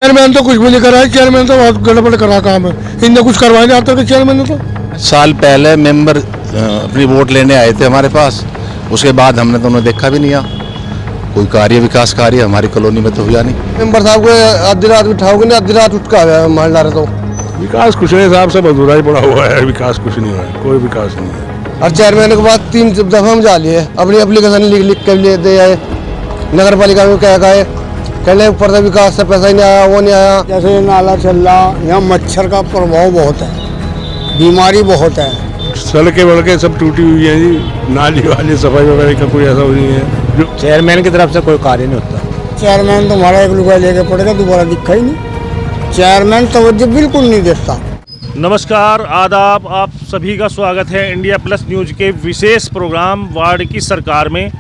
Chairman तो कुछ भी नहीं करा है। चेयरमैन तो बहुत गड़बड़ करा काम है। इनने कुछ करवाया नहीं आता चेयरमैन ने तो। साल पहले मेंबर अपनी वोट लेने आए थे हमारे पास, उसके बाद हमने तो उन्हें देखा भी नहीं। कोई कार्य विकास कार्य हमारी कॉलोनी में तो हुआ नहीं। मेंबर साहब को आधी रात उठाओगे ना, आधी रात उठ कर मान ला रहे तो विकास कुछ नहीं साहब, सब अधूरा ही पड़ा हुआ है। विकास कुछ नहीं हुआ है, कोई विकास नहीं है। और चेयरमैन के बाद 3 दफा हम जा लिए अपनी एप्लीकेशन लिख कर लिए दे आए नगर पालिका में। क्या गए कहने ऊपर से विकास से पैसा ही नहीं आया, वो नहीं आया। जैसे ये नाला चल रहा, यहाँ मच्छर का प्रभाव बहुत है, बीमारी बहुत है। सड़कें वड़कें सब टूटी हुई हैं जी, नाली वाली सफाई वगैरह का कोई ऐसा नहीं है। जो चेयरमैन की तरफ से कोई कार्य नहीं होता। चेयरमैन तो हमारा 1 रुपया लेके पड़ेगा, दोबारा दिखा ही नहीं। चेयरमैन तवज्जो बिल्कुल नहीं देता। नमस्कार, आदाब, आप सभी का स्वागत है इंडिया प्लस न्यूज के विशेष प्रोग्राम वार्ड की सरकार में।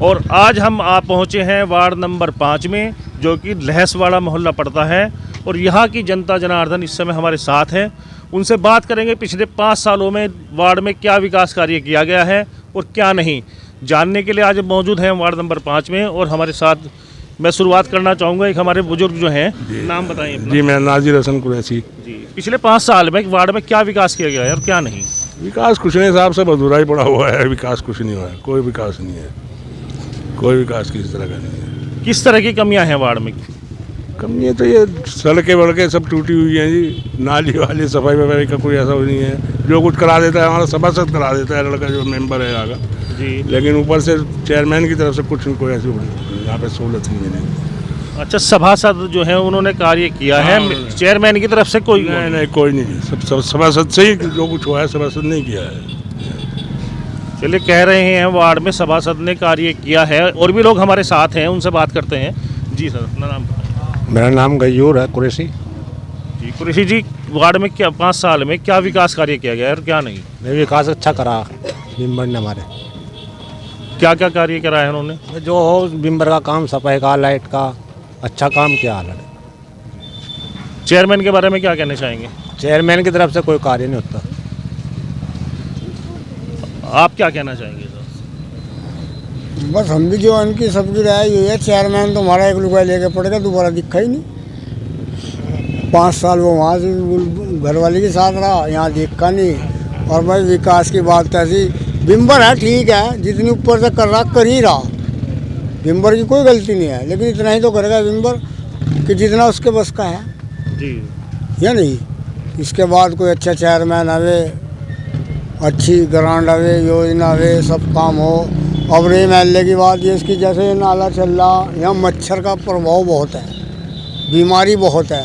और आज हम आप पहुंचे हैं वार्ड नंबर 5 में, जो कि लहसवाड़ा मोहल्ला पड़ता है। और यहाँ की जनता जनार्दन इस समय हमारे साथ हैं, उनसे बात करेंगे पिछले 5 सालों में वार्ड में क्या विकास कार्य किया गया है और क्या नहीं, जानने के लिए आज मौजूद हैं वार्ड नंबर 5 में। और हमारे साथ मैं शुरुआत करना चाहूँगा, एक हमारे बुजुर्ग जो हैं, नाम बताइए अपना। जी, मैं नाजिर हसन कुरैशी। जी, पिछले 5 साल में वार्ड में क्या विकास किया गया है और क्या नहीं? विकास कुछ नहीं साहब, सब अधूरा ही पड़ा हुआ है। विकास कुछ नहीं हुआ है, कोई विकास नहीं है। कोई विकास किसी तरह का नहीं है। किस तरह की कमियां हैं वार्ड में? कमी है तो ये सड़कें वड़कें सब टूटी हुई हैं जी, नाली वाली सफाई वगैरह का कोई ऐसा नहीं है। जो कुछ करा देता है हमारा सभासद करा देता है, लड़का जो मेंबर है यहाँ का जी। लेकिन ऊपर से चेयरमैन की तरफ से कुछ कोई ऐसी यहाँ पे सहूलत ही नहीं। अच्छा, सभासद जो है उन्होंने कार्य किया है, चेयरमैन की तरफ से कोई? नहीं, कोई नहीं। सब सभासद से ही जो कुछ हुआ है, सभासद नहीं किया है। चलिए, कह रहे हैं वार्ड में सभासद ने कार्य किया है। और भी लोग हमारे साथ हैं, उनसे बात करते हैं। जी सर, अपना नाम? मेरा नाम गयूर है, कुरैशी। जी कुरैशी जी, वार्ड में क्या 5 साल में क्या विकास कार्य किया गया है और क्या नहीं? विकास अच्छा करा बिम्बर ने हमारे। क्या क्या कार्य करा है उन्होंने? जो हो बिम्बर का काम, सफाई का, लाइट का, अच्छा काम किया है। चेयरमैन के बारे में क्या कहना चाहेंगे? चेयरमैन की तरफ से कोई कार्य नहीं होता। आप क्या कहना चाहेंगे सर? बस हम भी जो उनकी सबकी राय यही है, चेयरमैन तो हमारा 1 रुपया लेके पड़ेगा, दोबारा दिखा ही नहीं। 5 साल वो वहाँ से घरवाले के साथ रहा, यहाँ देखा नहीं। और भाई विकास की बात ऐसी, बिम्बर है ठीक है, जितनी ऊपर से कर रहा कर ही रहा, बिम्बर की कोई गलती नहीं है। लेकिन इतना ही तो करेगा बिम्बर कि जितना उसके बस का है जी, या नहीं। इसके बाद कोई अच्छा चेयरमैन आवे, अच्छी ग्रांट आवे, योजना आवे, सब काम हो। अब रही महल्ले की बात, ये इसकी जैसे नाला चल रहा, यहाँ मच्छर का प्रभाव बहुत है, बीमारी बहुत है।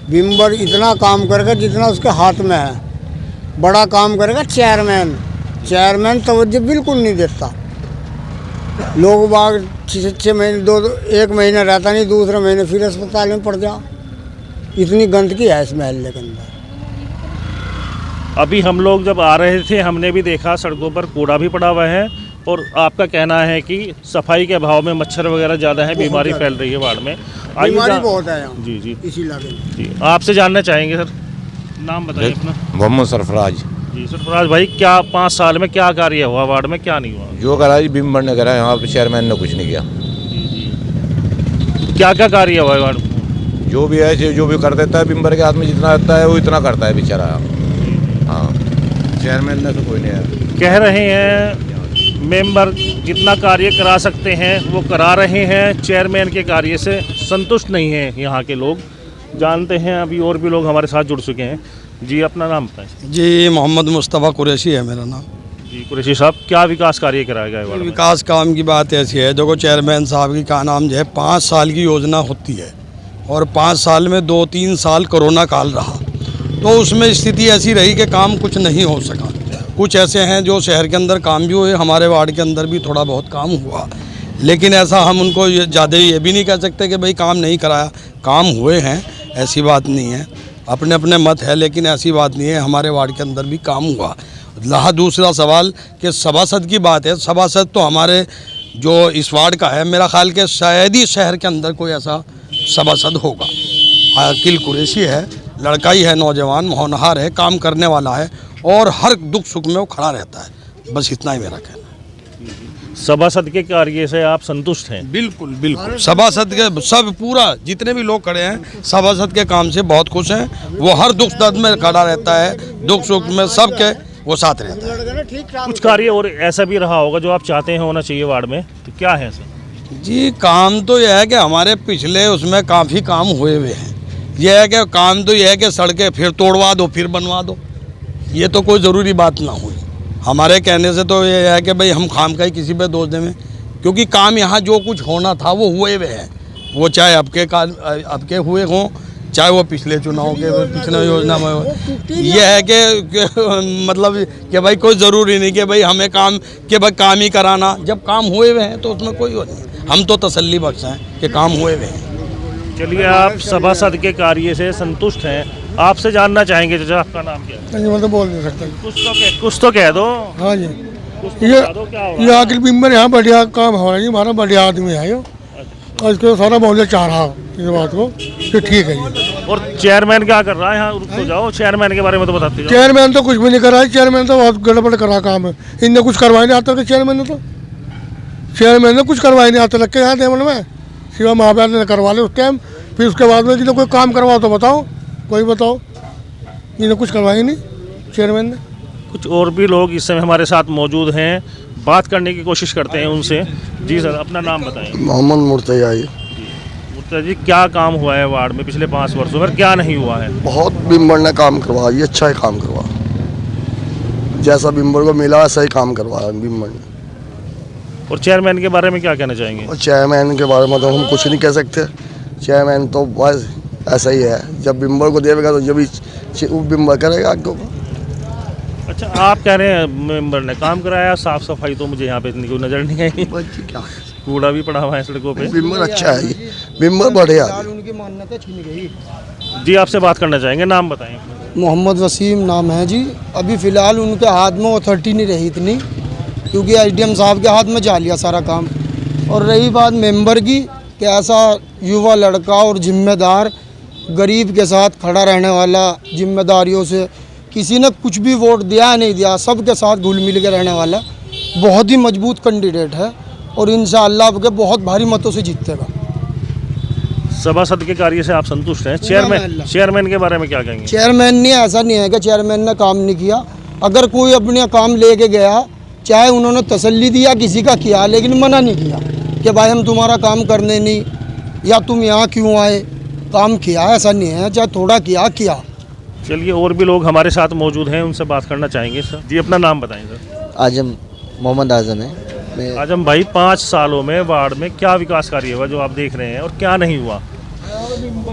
बिम्बर इतना काम करेगा जितना उसके हाथ में है, बड़ा काम करेगा चेयरमैन। चेयरमैन तवज्जो बिल्कुल नहीं देता। लोग बाग 6 महीने 1 महीना रहता नहीं, दूसरे महीने फिर अस्पताल में पड़ जा। इतनी गंदगी है इस महल्ले के अंदर। अभी हम लोग जब आ रहे थे, हमने भी देखा सड़कों पर कूड़ा भी पड़ा हुआ है। और आपका कहना है कि सफाई के अभाव में मच्छर वगैरह ज़्यादा है, बीमारी फैल रही है वार्ड में। बीमारी बहुत है यहाँ। जी जी, इसी इलाके में। जी, आपसे जानना चाहेंगे सर, नाम बताइए अपना। मोहम्मद सरफराज। जी सरफराज भाई, क्या 5 साल में क्या कार्य हुआ वार्ड में, क्या नहीं हुआ? जो करा जी बिम्बर ने करा, यहाँ पे चेयरमैन ने कुछ नहीं किया। क्या क्या कार्य हुआ है वार्ड में? जो भी है, जो भी कर देता है बिम्बर के हाथ में जितना रहता है वो इतना करता है बेचारा। हाँ, चेयरमैन ने तो कोई नहीं है। कह रहे हैं मेंबर जितना कार्य करा सकते हैं वो करा रहे हैं, चेयरमैन के कार्य से संतुष्ट नहीं हैं यहाँ के लोग। जानते हैं, अभी और भी लोग हमारे साथ जुड़ चुके हैं। जी, अपना नाम बताएं। जी, मोहम्मद मुस्तफ़ा कुरैशी है मेरा नाम। जी कुरैशी साहब, क्या विकास कार्य कराया गया है? विकास काम की बात ऐसी है, देखो चेयरमैन साहब की का नाम जो है 5 साल की योजना होती है, और 5 साल में 2-3 साल कोरोना काल रहा, तो उसमें स्थिति ऐसी रही कि काम कुछ नहीं हो सका। कुछ ऐसे हैं जो शहर के अंदर काम भी हुए, हमारे वार्ड के अंदर भी थोड़ा बहुत काम हुआ। लेकिन ऐसा हम उनको ज़्यादा ये भी नहीं कह सकते कि भाई काम नहीं कराया, काम हुए हैं, ऐसी बात नहीं है। अपने अपने मत है, लेकिन ऐसी बात नहीं है, हमारे वार्ड के अंदर भी काम हुआ। रहा दूसरा सवाल कि सभासद की बात है, सभासद तो हमारे जो इस वार्ड का है, मेरा ख्याल के शायद ही शहर के अंदर कोई ऐसा सभासद होगा। अकील कुरैशी है, लड़का ही है, नौजवान होनहार है, काम करने वाला है, और हर दुख सुख में वो खड़ा रहता है। बस इतना ही मेरा कहना है। सभासद के कार्य से आप संतुष्ट हैं? बिल्कुल बिल्कुल, सभासद के सब पूरा जितने भी लोग खड़े हैं सभासद के काम से बहुत खुश हैं। वो हर दुख दर्द में खड़ा रहता है, दुख सुख में सबके वो साथ रहता है। कुछ कार्य और ऐसा भी रहा होगा जो आप चाहते हैं होना चाहिए वार्ड में, तो क्या है सर? जी काम तो यह है कि हमारे पिछले उसमें काफ़ी काम हुए हुए हैं। यह है कि काम तो यह है कि सड़कें फिर तोड़वा दो फिर बनवा दो, ये तो कोई ज़रूरी बात ना हुई। हमारे कहने से तो ये है कि भाई हम खाम का ही किसी पे दोष दें, क्योंकि काम यहाँ जो कुछ होना था वो हुए हुए हैं। वो चाहे अब के हुए हों, चाहे वो पिछले चुनाव के पिछले योजना में हो। ये है कि मतलब कि भाई कोई ज़रूरी नहीं कि भाई हमें काम कि भाई काम ही कराना। जब काम हुए हुए हैं तो उसमें कोई वो नहीं, हम तो तसल्ली बख्श हैं कि काम हुए हुए हैं। चलिए, आप सभासद के कार्य से संतुष्ट हैं। आपसे जानना चाहेंगे चाचा, आपका नाम क्या है? मैं तो बोल नहीं सकता। कुछ तो कह दो। हाँ जी, कुछ तो बता दो, क्या होगा? ये आखिर बिम्बर यहाँ बढ़िया काम हो रहा है जी, हमारा बढ़िया आदमी है यो, और इसको सारा मोहल्ला चाह रहा इस बात को कि ठीक है जी। और चेयरमैन क्या कर रहा है यहाँ? रुक तो जाओ, चेयरमैन के बारे में तो बताते जाओ। चेयरमैन तो कुछ भी नहीं कर रहा है, चेयरमैन तो बहुत गड़बड़ करा काम है। इनने कुछ करवाया नहीं आता, चेयरमैन ने कुछ करवाया नहीं आता, लग के यहाँ देवल में सिवा महाब्याज ने करवा ले उस टाइम। फिर उसके बाद में जिन्हें कोई काम करवाओ तो बताओ, कोई बताओ, इन्हें कुछ करवाया नहीं चेयरमैन ने। कुछ और भी लोग इस समय हमारे साथ मौजूद हैं, बात करने की कोशिश करते हैं उनसे। जी सर, अपना नाम बताएं। मोहम्मद मुर्तजा जी। मुर्तजा जी, क्या काम हुआ है वार्ड में पिछले 5 वर्षों में, क्या नहीं हुआ है? बहुत बिम्बर ने काम करवाया, ये अच्छा ही काम करवा, जैसा बिम्बर को मिला वैसा ही काम करवाया बिम्बर ने। और चेयरमैन के बारे में क्या कहना चाहेंगे? और चेयरमैन के बारे में तो हम कुछ नहीं कह सकते। चेयरमैन तो बस ऐसा ही है, जब बिम्बर को देगा तो जब वो बिम्बर करेगा आगे। अच्छा, आप कह रहे हैं मेंबर ने काम कराया, साफ सफाई तो मुझे यहाँ पे इतनी कोई नजर नहीं आई। क्या कूड़ा भी पड़ा हुआ है सड़कों पे। बिम्बर अच्छा है, बिम्बर बढ़िया। उनकी मान्यता छीन गई। जी, आपसे बात करना चाहेंगे, नाम बताएं। मोहम्मद वसीम नाम है जी। अभी फ़िलहाल उनके हाथ में अथॉरिटी नहीं रही इतनी, क्योंकि एसडीएम साहब के हाथ में जा लिया सारा काम। और रही बात मेंबर की, कि ऐसा युवा लड़का और जिम्मेदार, गरीब के साथ खड़ा रहने वाला, जिम्मेदारियों से किसी ने कुछ भी वोट दिया नहीं दिया, सबके साथ घुल मिल के रहने वाला बहुत ही मजबूत कैंडिडेट है, और इंशाअल्लाह के बहुत भारी मतों से जीतेगा। सभासद के कार्य से आप संतुष्ट हैं? चेयरमैन के बारे में क्या कहेंगे? चेयरमैन ने ऐसा नहीं है कि चेयरमैन ने काम नहीं किया। अगर कोई अपने काम लेके गया, चाहे उन्होंने तसल्ली दिया किसी का किया, लेकिन मना नहीं किया कि भाई हम तुम्हारा काम करने नहीं, या तुम यहाँ क्यों आए, काम किया। ऐसा नहीं है, चाहे थोड़ा किया। चलिए, और भी लोग हमारे साथ मौजूद हैं, उनसे बात करना चाहेंगे सर। जी, अपना नाम बताएं सर। आजम, मोहम्मद आजम है। आजम भाई, 5 सालों में वार्ड में क्या विकास कार्य हुआ जो आप देख रहे हैं, और क्या नहीं हुआ?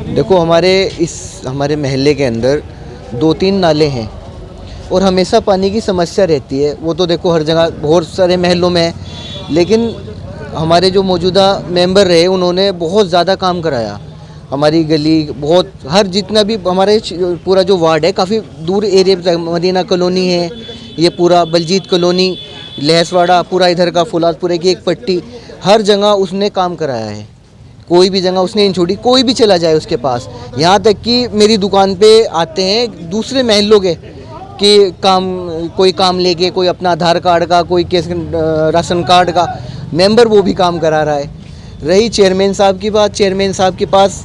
देखो, हमारे महल्ले के अंदर 2-3 नाले हैं और हमेशा पानी की समस्या रहती है। वो तो देखो हर जगह बहुत सारे महलों में है, लेकिन हमारे जो मौजूदा मेंबर रहे उन्होंने बहुत ज़्यादा काम कराया। हमारी गली बहुत, हर जितना भी हमारे पूरा जो वार्ड है काफ़ी दूर एरिया, मदीना कॉलोनी है, ये पूरा बलजीत कॉलोनी, लहसवाड़ा, पूरा इधर का फुलादपुरे की एक पट्टी, हर जगह उसने काम कराया है। कोई भी जगह उसने नहीं छोड़ी, कोई भी चला जाए उसके पास। यहाँ तक कि मेरी दुकान पे आते हैं दूसरे महलों के कि कोई काम लेके, कोई अपना आधार कार्ड का, कोई राशन कार्ड का मेंबर, वो भी काम करा रहा है। रही चेयरमैन साहब की बात, चेयरमैन साहब के पास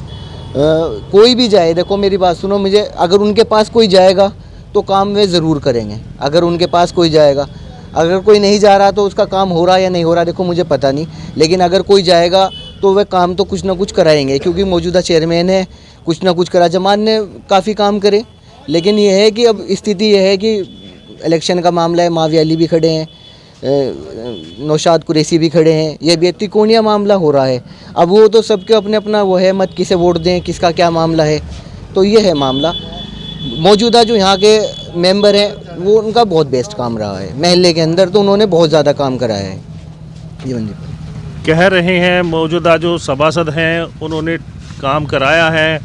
कोई भी जाए, देखो मेरी बात सुनो, मुझे अगर उनके पास कोई जाएगा तो काम वे ज़रूर करेंगे। अगर उनके पास कोई जाएगा, अगर कोई नहीं जा रहा तो उसका काम हो रहा या नहीं हो रहा देखो मुझे पता नहीं, लेकिन अगर कोई जाएगा तो वह काम तो कुछ ना कुछ कराएंगे, क्योंकि मौजूदा चेयरमैन है, कुछ ना कुछ करा। जमान ने काफ़ी काम करे, लेकिन ये है कि अब स्थिति यह है कि इलेक्शन का मामला है, माविया अली भी खड़े हैं, नौशाद कुरैशी भी खड़े हैं, ये भी त्रिकोणीय मामला हो रहा है। अब वो तो सबके अपने अपना वो है, मत किसे वोट दें, किसका क्या मामला है, तो ये है मामला। मौजूदा जो यहाँ के मेंबर हैं वो उनका बहुत बेस्ट काम रहा है महल्ले के अंदर, तो उन्होंने बहुत ज़्यादा काम कराया है। जीवन जी कह रहे हैं मौजूदा जो सभासद हैं उन्होंने काम कराया है,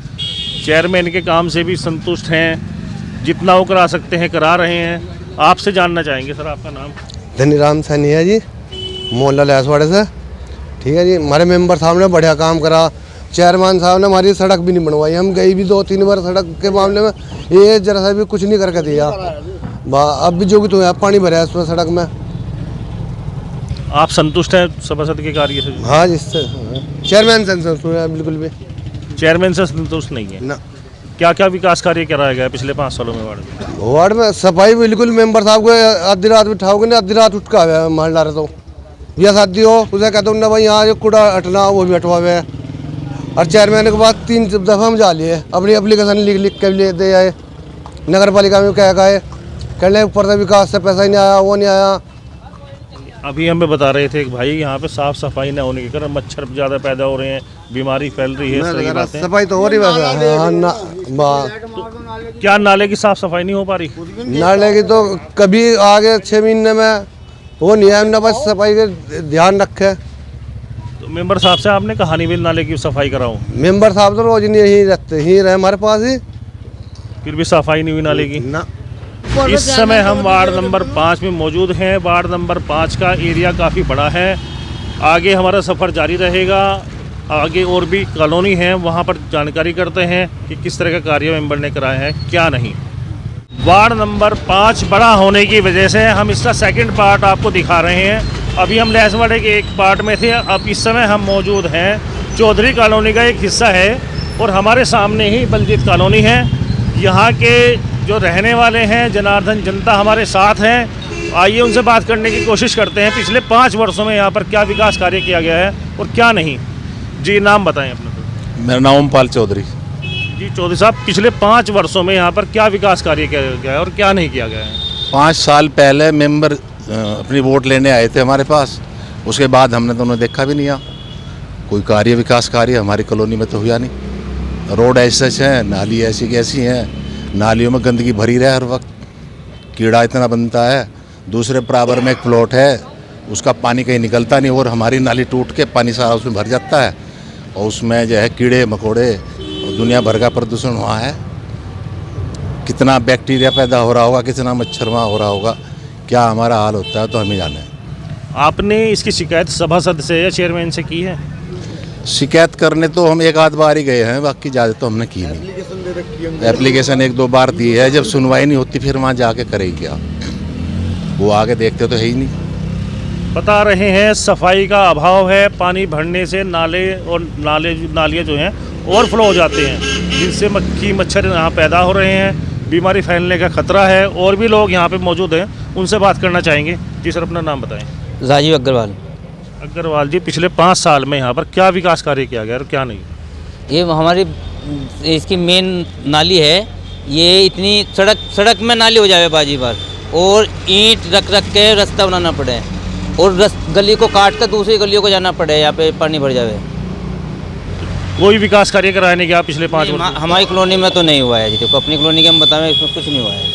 चेयरमैन के काम से भी संतुष्ट हैं, जितना वो करा सकते हैं करा रहे हैं। आपसे जानना चाहेंगे सर, आपका नाम? धनीराम सैनिया जी, मोहल्ला लहसवाड़े से। ठीक है जी, हमारे मेंबर साहब ने बढ़िया काम करा। चेयरमैन साहब ने हमारी सड़क भी नहीं बनवाई, हम गई भी 2-3 बार सड़क के मामले में, ये जरा सा भी कुछ नहीं करके दिया। अब भी जो कि तो यहाँ पानी भरा है उसमें सड़क में। आप संतुष्ट हैं सभासद के कार्य से? हाँ जिससे चेयरमैन से संतुष्ट है बिल्कुल भी। चेयरमैन से संतुष्ट नहीं है ना। क्या क्या विकास कार्य कराया गया पिछले 5 सालों में वार्ड में? वार्ड में सफाई बिल्कुल मेंबर साहब को आधी रात बिठाओगे ना, आधी रात उठ का मान ला रहे तो या शादी हो उसे कहते ना भाई यहाँ जो कूड़ा हटना वो भी हटवा हुआ है। और चेयरमैन के बाद 3 दफ़ा हम जा लिए अपनी एप्लीकेशन लिख के ले दे आए, नगर पालिका में कह गए कहने ऊपर से विकास से पैसा ही नहीं आया, वो नहीं आया। अभी हमें बता रहे थे कि भाई यहाँ पे साफ सफाई न होने के कारण मच्छर ज़्यादा पैदा हो रहे हैं, बीमारी फैल रही है। सही बात है, सफाई तो हो रही है। तो क्या नाले की साफ सफाई नहीं हो पा रही? नाले की तो कभी आगे 6 महीने में वो नहीं है ना, बस सफाई का ध्यान रखे। तो मेंबर साहब से आपने कहा नहीं भी नाले की सफाई कराओ? मेंबर साहब तो रोज नहीं यहीं रहते, ही रहे हमारे पास ही, फिर भी सफाई नहीं हुई नाले की ना। इस समय हम वार्ड नंबर 5 में मौजूद हैं। वार्ड नंबर 5 का एरिया काफ़ी बड़ा है। आगे हमारा सफ़र जारी रहेगा। आगे और भी कॉलोनी हैं, वहाँ पर जानकारी करते हैं कि किस तरह का कार्य मेंबर ने कराया है, क्या नहीं। वार्ड नंबर 5 बड़ा होने की वजह से हम इसका सेकंड पार्ट आपको दिखा रहे हैं। अभी हम लहसवाड़े के एक पार्ट में थे, अब इस समय हम मौजूद हैं चौधरी कॉलोनी का एक हिस्सा है और हमारे सामने ही बलजीत कॉलोनी है। यहाँ के जो रहने वाले हैं जनार्दन जनता हमारे साथ हैं। आइए उनसे बात करने की कोशिश करते हैं पिछले 5 वर्षों में यहाँ पर क्या विकास कार्य किया गया है और क्या नहीं। जी नाम बताएं अपना। मेरा नाम ओमपाल चौधरी। जी चौधरी साहब, पिछले 5 वर्षों में यहाँ पर क्या विकास कार्य किया गया है और क्या नहीं किया गया है? 5 साल पहले मेंबर अपनी वोट लेने आए थे हमारे पास, उसके बाद हमने तो उन्हें देखा भी नहीं। कोई कार्य विकास कार्य हमारी कॉलोनी में तो हुआ नहीं। रोड ऐसे हैं, नाली ऐसी कैसी हैं, नालियों में गंदगी भरी रहे हर वक्त, कीड़ा इतना बनता है। दूसरे बराबर में एक प्लॉट है, उसका पानी कहीं निकलता नहीं और हमारी नाली टूट के पानी सारा उसमें भर जाता है और उसमें जो है कीड़े मकोड़े और दुनिया भर का प्रदूषण वहाँ है। कितना बैक्टीरिया पैदा हो रहा होगा, कितना मच्छर वहाँ हो रहा होगा, क्या हमारा हाल होता है तो हमें जाने। आपने इसकी शिकायत सभासद से या चेयरमैन से की है? शिकायत करने तो हम एक आध बार ही गए हैं, बाकी ज़्यादा तो हमने की नहीं। एप्लीकेशन 1-2 बार दी है, जब सुनवाई नहीं होती फिर वहाँ जाके करेगी क्या, वो आगे देखते तो है ही नहीं। बता रहे हैं सफाई का अभाव है, पानी भरने से नाले और नालियाँ जो हैं ओवरफ्लो हो जाते हैं, जिनसे मक्खी मच्छर यहाँ पैदा हो रहे हैं, बीमारी फैलने का खतरा है। और भी लोग यहाँ पे मौजूद हैं, उनसे बात करना चाहेंगे। जी सर, अपना नाम बताएं। राजीव अग्रवाल। अग्रवाल जी, पिछले 5 साल में यहाँ पर क्या विकास कार्य किया गया और क्या नहीं? ये हमारी इसकी मेन नाली है, ये इतनी सड़क में नाली हो जाए बाजी बार, और ईंट रख के रास्ता बनाना पड़े और गली को काट कर दूसरी गलियों को जाना पड़े, यहाँ पे पानी भर जाए। कोई विकास कार्य कराया नहीं गया पिछले 5 वर्ष? हमारी कॉलोनी में तो नहीं हुआ है जी। देखो अपनी कॉलोनी के हम बताएं, इसमें कुछ नहीं हुआ है।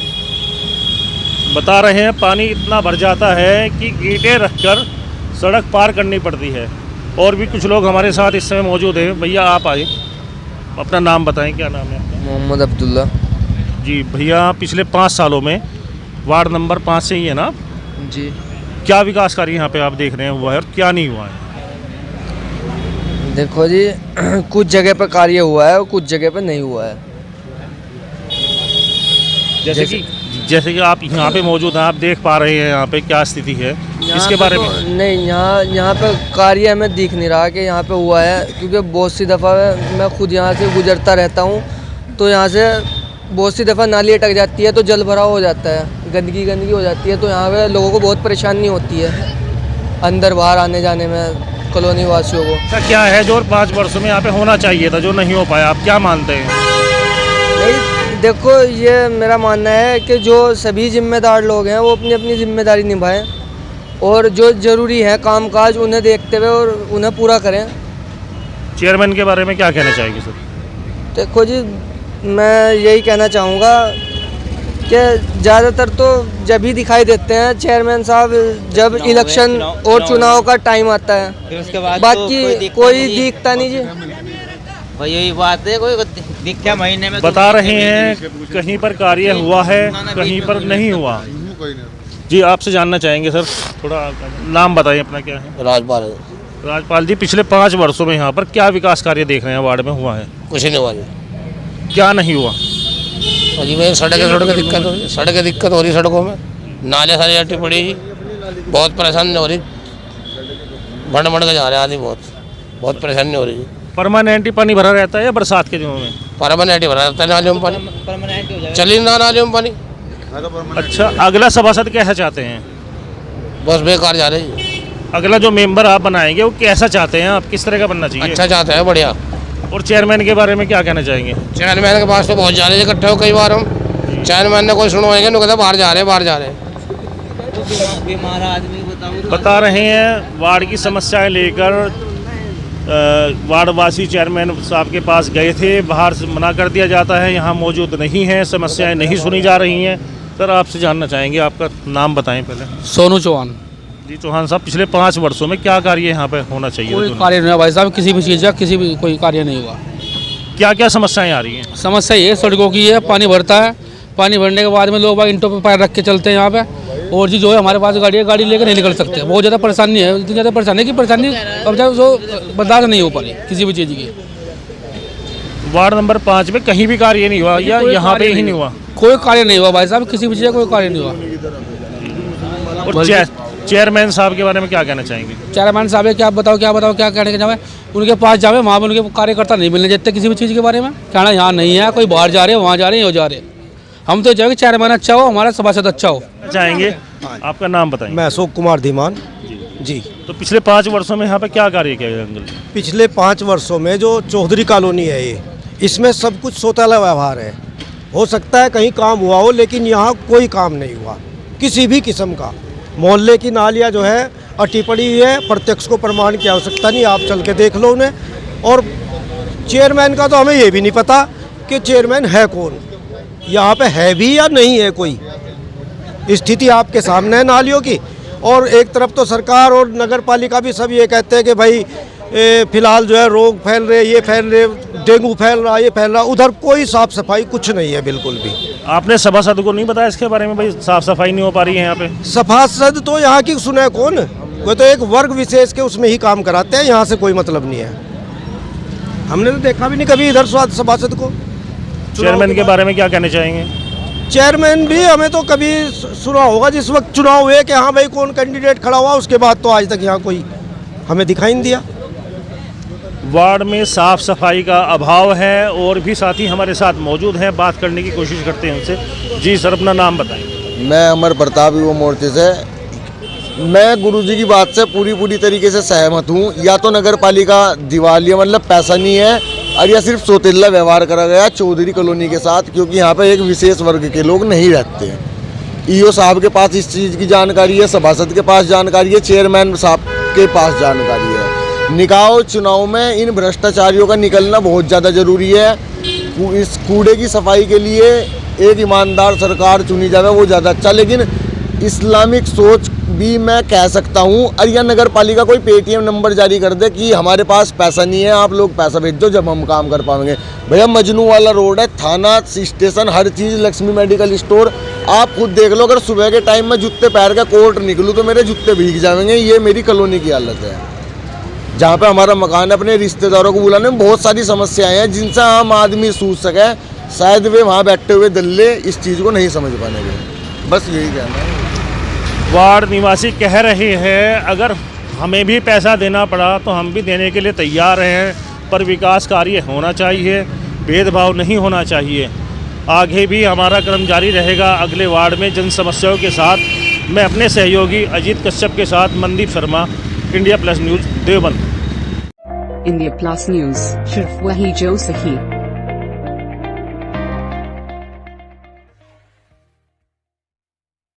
बता रहे हैं पानी इतना भर जाता है कि ईंटें रखकर सड़क पार करनी पड़ती है। और भी कुछ लोग हमारे साथ इस समय मौजूद हैं। भैया आप आए, अपना नाम बताएं, क्या नाम है आपका? मोहम्मद अब्दुल्ला। जी भैया, पिछले 5 सालों में वार्ड नंबर 5 से ही है ना जी, क्या विकास कार्य यहाँ पे आप देख रहे हैं हुआ है और क्या नहीं हुआ है? देखो जी कुछ जगह पर कार्य हुआ है और कुछ जगह पर नहीं हुआ है। जैसे कि आप यहाँ पे मौजूद हैं, आप देख पा रहे हैं यहाँ पे क्या स्थिति है, इसके बारे में? नहीं, यहाँ पे कार्य हमें दिख नहीं रहा कि यहाँ पे हुआ है, क्योंकि बहुत सी दफ़ा मैं खुद यहाँ से गुजरता रहता हूँ, तो यहाँ से बहुत सी दफ़ा नाली अटक जाती है तो जल भराव हो जाता है, गंदगी हो जाती है, तो यहाँ पे लोगों को बहुत परेशानी होती है अंदर बाहर आने जाने में, कॉलोनी वासियों को। ऐसा क्या है जो 5 वर्षों में यहाँ पे होना चाहिए था जो नहीं हो पाया, आप क्या मानते हैं? नहीं, देखो ये मेरा मानना है कि जो सभी जिम्मेदार लोग हैं वो अपनी अपनी जिम्मेदारी निभाएं और जो ज़रूरी है कामकाज उन्हें देखते हुए और उन्हें पूरा करें। चेयरमैन के बारे में क्या कहना चाहेंगे सर? देखो जी, मैं यही कहना चाहूँगा कि ज़्यादातर तो जब ही दिखाई देते हैं चेयरमैन साहब जब इलेक्शन और चुनाव का टाइम आता है, उसके बाद बाकी कोई दिखता नहीं जी। भाई यही बात है, कोई दिखता महीने में। बता रहे हैं कहीं पर कार्य हुआ है, कहीं पर नहीं हुआ। जी आपसे जानना चाहेंगे सर, थोड़ा नाम बताइए अपना, क्या है? राजपाल। राजपाल जी, पिछले 5 वर्षों में यहाँ पर क्या विकास कार्य देख रहे हैं वार्ड में हुआ है? कुछ नहीं हुआ जी। क्या नहीं हुआ? जी मैं सड़क की दिक्कत हो रही, सड़कों में नाले सारी अटी पड़ी, बहुत परेशानी हो रही। बढ़ के जा रहे हैं आदमी, बहुत परेशानी हो रही है। परमानेंट ही पानी भरा रहता है या बरसात के दिनों में? परमानेंट ही भरा रहता है नालियों में पानी, चल ही ना नालियों में पानी। अच्छा, अगला सभासद कैसा चाहते हैं? बस बेकार जा रही है। अगला जो मेंबर आप बनाएंगे वो कैसा चाहते हैं आप, किस तरह का बनना चाहिए? अच्छा चाहते हैं, बढ़िया। और चेयरमैन के बारे में क्या कहना चाहेंगे? चेयरमैन के पास तो बहुत जा रहे हैं, इकट्ठे हो कई बार हम, चेयरमैन ने कोई सुनवाएंगे नहीं, कहता बाहर जा रहे हैं। बीमार आदमी बता रहे हैं वार्ड की समस्याएं लेकर वार्डवासी चेयरमैन साहब के पास गए थे, बाहर से मना कर दिया जाता है, यहाँ मौजूद नहीं है, समस्याएं नहीं सुनी जा रही हैं। सर, आपसे जानना चाहेंगे, आपका नाम बताएं पहले। सोनू चौहान। जी चौहान साहब, पिछले 5 वर्षों में क्या कार्य यहाँ पे होना चाहिए? कोई कार्य नहीं हुआ भाई साहब, किसी भी चीज़ का कोई कार्य नहीं हुआ। क्या क्या समस्याएं आ रही हैं? समस्या ये सड़कों की है, पानी भरता है, पानी भरने के बाद में लोग इंटों पे पैर रख के चलते हैं यहाँ पे, और जी जो है हमारे पास गाड़ी लेकर नहीं निकल सकते। बहुत ज़्यादा परेशानी है, इतनी ज़्यादा परेशानी की परेशानी अब जब जो बर्दाश्त नहीं हो पा रही किसी भी चीज़ की। वार्ड नंबर 5 में कहीं भी कार्य नहीं हुआ या यहाँ पे ही नहीं हुआ? कोई कार्य नहीं हुआ भाई साहब, किसी भी चीज़ का कोई कार्य नहीं हुआ। और चेयरमैन साहब के बारे में क्या कहना चाहेंगे? चेयरमैन साहब क्या बताओ क्या कहने के जाए, उनके पास जावे, वहाँ पर उनके कार्यकर्ता नहीं मिलने देते किसी भी चीज़ के बारे में। कहना यहाँ नहीं है, कोई बाहर जा रहे हैं, वहाँ जा रहे हैं, जा रहे हैं। हम तो चाहेंगे चेयरमैन अच्छा हो, हमारा सभासद अच्छा हो। चाहेंगे। आपका नाम बताएं। मैं अशोक कुमार धीमान जी। तो पिछले 5 वर्षों में यहाँ पे क्या कार्य किया गया अंकल? पिछले 5 वर्षों में जो चौधरी कॉलोनी है ये, इसमें सब कुछ सोताला व्यवहार है। हो सकता है कहीं काम हुआ हो, लेकिन यहाँ कोई काम नहीं हुआ किसी भी किस्म का। मोहल्ले की नालियाँ जो है अटी पड़ी है, प्रत्यक्ष को प्रमाण की आवश्यकता नहीं, आप चल के देख लो उन्हें। और चेयरमैन का तो हमें ये भी नहीं पता कि चेयरमैन है कौन, यहाँ पे है भी या नहीं है कोई। स्थिति आपके सामने है नालियों की। और एक तरफ तो सरकार और नगर पालिका भी सब ये कहते हैं कि भाई फिलहाल जो है रोग फैल रहे, ये फैल रहे, डेंगू फैल रहा, ये फैल रहा, उधर कोई साफ सफाई कुछ नहीं है बिल्कुल भी। आपने सभासद को नहीं बताया इसके बारे में, भाई साफ सफाई नहीं हो पा रही है यहाँ पे? सभासद तो यहाँ की सुने कौन, वो तो एक वर्ग विशेष के उसमें ही काम कराते हैं, यहाँ से कोई मतलब नहीं है। हमने तो देखा भी नहीं कभी इधर सभासद को। चेयरमैन के बारे में क्या कहना चाहेंगे? चेयरमैन भी हमें तो कभी सुना होगा जिस वक्त चुनाव हुए कि हाँ भाई कौन कैंडिडेट खड़ा हुआ, उसके बाद तो आज तक यहाँ कोई हमें दिखाई नहीं दिया। वार्ड में साफ सफाई का अभाव है, और भी साथी हमारे साथ मौजूद हैं, बात करने की कोशिश करते हैं उनसे। जी सर, अपना नाम बताएं। मैं अमर प्रताप युवा मोर्चे से। मैं गुरुजी की बात से पूरी तरीके से सहमत हूँ। या तो नगर पालिका दिवालिया, मतलब पैसा नहीं है, और या सिर्फ सोतेला व्यवहार करा गया चौधरी कॉलोनी के साथ, क्योंकि यहाँ पे एक विशेष वर्ग के लोग नहीं रहते हैं। ईओ साहब के पास इस चीज़ की जानकारी है, सभासद के पास जानकारी है, चेयरमैन साहब के पास जानकारी है। निकाय चुनाव में इन भ्रष्टाचारियों का निकलना बहुत ज़्यादा ज़रूरी है। इस कूड़े की सफाई के लिए एक ईमानदार सरकार चुनी जाए वो ज़्यादा अच्छा। लेकिन इस्लामिक सोच भी मैं कह सकता हूँ, और या नगर पालिका कोई पेटीएम नंबर जारी कर दे कि हमारे पास पैसा नहीं है, आप लोग पैसा भेज दो जब हम काम कर पाएंगे। भैया मजनू वाला रोड है, थाना स्टेशन हर चीज़, लक्ष्मी मेडिकल स्टोर, आप खुद देख लो। अगर सुबह के टाइम में जूते पैर का कोर्ट निकलूँ तो मेरे जूते भीग जाएंगे। ये मेरी कॉलोनी की हालत है, जहाँ पे हमारा मकान है। अपने रिश्तेदारों को बुलाने में बहुत सारी समस्याएं हैं जिनसे आम आदमी सूझ सके, शायद वे वहाँ बैठे हुए दल्ले इस चीज़ को नहीं समझ पाएंगे। बस यही कहना है। वार्ड निवासी कह रहे हैं अगर हमें भी पैसा देना पड़ा तो हम भी देने के लिए तैयार हैं, पर विकास कार्य होना चाहिए, भेदभाव नहीं होना चाहिए। आगे भी हमारा क्रम जारी रहेगा अगले वार्ड में जन समस्याओं के साथ। मैं अपने सहयोगी अजीत कश्यप के साथ Mandeep Sharma, India plus news, Deoband. India plus news, सिर्फ वही जो सही।